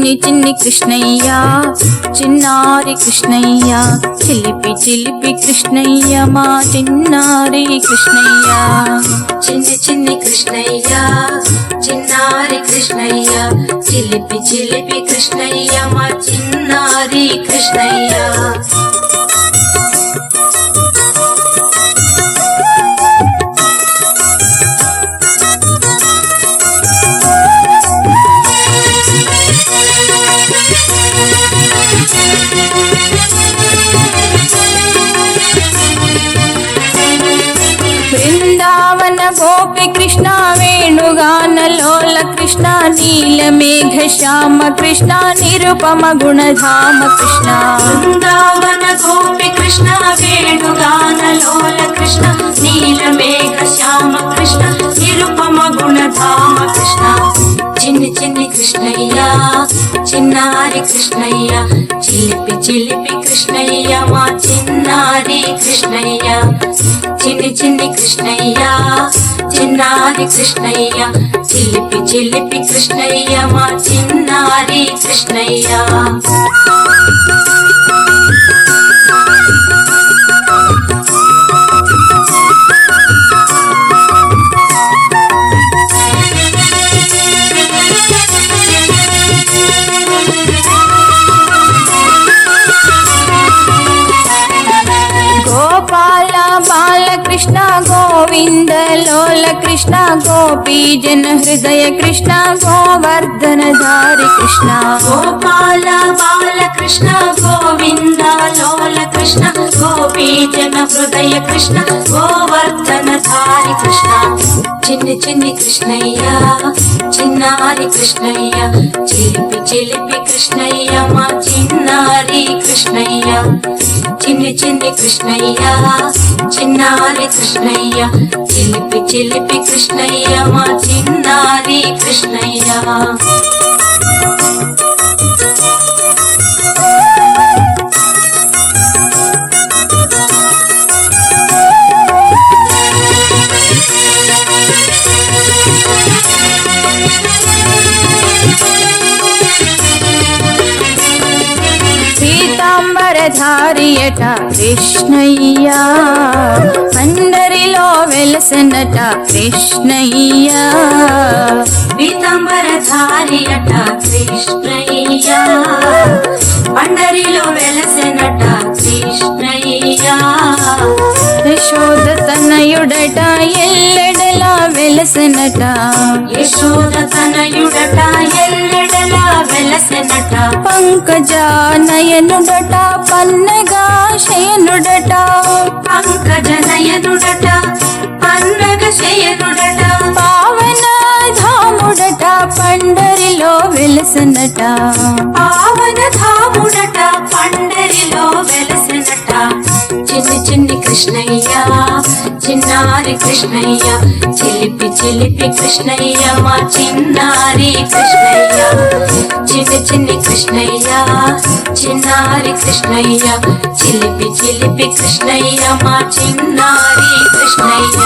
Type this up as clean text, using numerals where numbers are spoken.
చిన్ని చిన్ని కృష్ణయ్య చిన్నారి కృష్ణయ్య చిలిపి చిలిపి కృష్ణయ్య మా చిన్నారి కృష్ణయ్య చిన్ని చిన్ని కృష్ణయ్య చిన్నారి కృష్ణయ్య చిలిపి చిలిపి కృష్ణయ్య మా చిన్నారి కృష్ణయ్య బృందావన గోపి కృష్ణ వేణుగాన లోల కృష్ణ నీలమేఘ శ్యామ కృష్ణ నిరుపమ గుణధామ కృష్ణ బృందావన గోపి కృష్ణ వేణుగాన లోల కృష్ణ నీలమేఘ శ్యామ కృష్ణ నిరుపమ గుణధామ కృష్ణ చిన్ని చిన్ని కృష్ణయ్య చిన్నారి కృష్ణయ్య చిలిపి చిలిపి కృష్ణయ్య మా చిన్నారి కృష్ణయ్య చిన్ని చిన్ని కృష్ణయ్య చిన్నారి కృష్ణయ్య చిలిపి చిలిపి కృష్ణయ్య మా చిన్నారి కృష్ణయ్య గోపాల బాలకృష్ణ గోవింద లోల కృష్ణ గోపీ జన హృదయ కృష్ణ గోవర్ధన ధారి కృష్ణ గోపాల బాలకృష్ణ గోవింద లోల కృష్ణ గోపీ జన హృదయ కృష్ణ గోవర్ధన ధారి కృష్ణ చిన్ని చిన్ని కృష్ణయ్య చిన్నారి కృష్ణయ్య చిలిపి చిలిపి కృష్ణయ్య మా చిన్నారి కృష్ణయ్య చిన్ని చిన్ని కృష్ణయ్య చిన్నారి కృష్ణయ్య చిలిపి చిలిపి కృష్ణయ్య మా చిన్నారి కృష్ణయ్య పీతాంబరధారియట కృష్ణయ్య పండరిలో వెలసనట కృష్ణయ్య పీతాంబరధారియట కృష్ణయ్య పండరిలో వెలసెనట కృష్ణయ్య యశోద తనయుడట ఎల్లెడలా వెలసనట యశోద తనయుడట ఎల్లెడలా వెలసెనట పంకజానయనుడట పన్నగా శయనుడట పంకజనయనుడట పన్నగ శయనుడట పావన ధాముడట పండరిలో వెలసనట పావన ధాముడట పండరిలో వెలసెనట చిన్ని చిన్ని కృష్ణయ్య చిన్నారి కృష్ణయ్య చిలిపి చిలిపి కృష్ణయ్య మా చిన్నారి కృష్ణయ్య చిన్ని చిన్ని కృష్ణయ్య చిన్నారి కృష్ణయ్య చిలిపి చిలిపి కృష్ణయ్య మా చిన్నారి కృష్ణయ్య